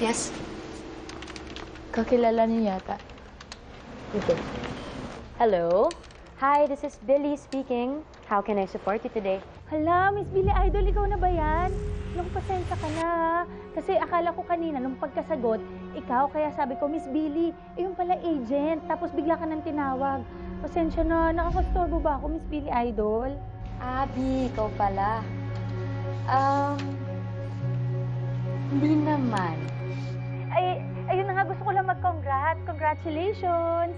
Yes? Kakilala niyo yata. Okay. Hello? Hi, this is Billy speaking. How can I support you today? Hala, Miss Billy Idol, ikaw na ba yan? Naku, pasensya ka na ha. Kasi akala ko kanina, nung pagkasagot, ikaw, kaya sabi ko, Miss Billy, yung pala agent. Tapos bigla ka nang tinawag. Pasensya na, nakakastorbo ba ako, Miss Billy Idol? Abby, ikaw pala. Hindi naman. Ay, ayun na nga, gusto ko lang mag-congrats. Congratulations!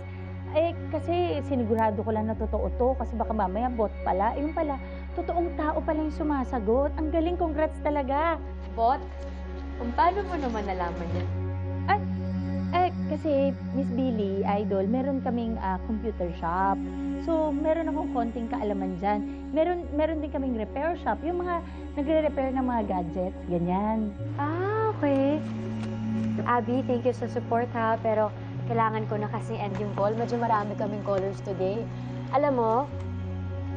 Kasi sinigurado ko lang na totoo to. Kasi baka mamaya bot pala. Ayun pala, totoong tao pala yung sumasagot. Ang galing, congrats talaga. Bot? Kung paano mo naman nalaman yan? Kasi Miss Billy, Idol, meron kaming computer shop. So, meron akong konting kaalaman dyan. Meron din kaming repair shop. Yung mga nagre-repair ng mga gadgets, ganyan. Okay. Abby, thank you sa support ha, pero kailangan ko na kasi end yung call. Medyo marami kaming callers today. Alam mo,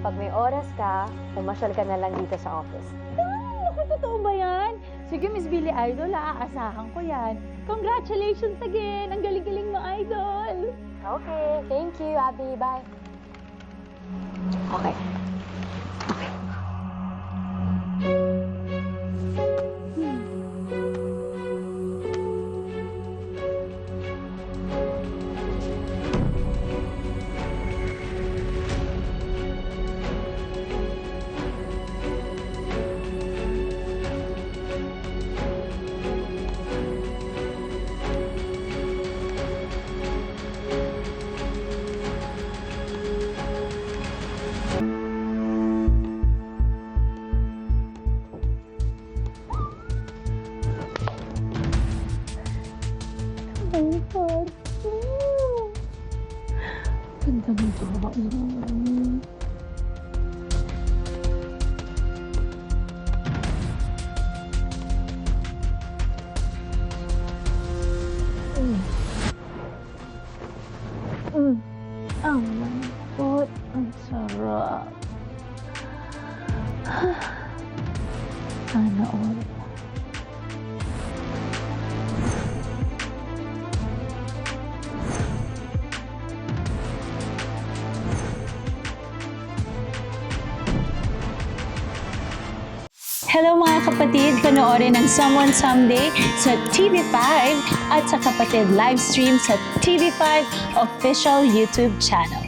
pag may oras ka, pumasyal ka na lang dito sa office. Naku, totoo ba yan? Sige, Miss Billy Idol, aasahan ko yan. Congratulations again! Ang galing-galing mo, Idol! Okay, thank you, Abby. Bye. Okay. Ang heart ko. Ganda ng babae. Ang lambot. Ang sarap. Sana all. Hello mga kapatid! Panoorin ang Someone Someday sa TV5 at sa kapatid livestream sa TV5 official YouTube channel.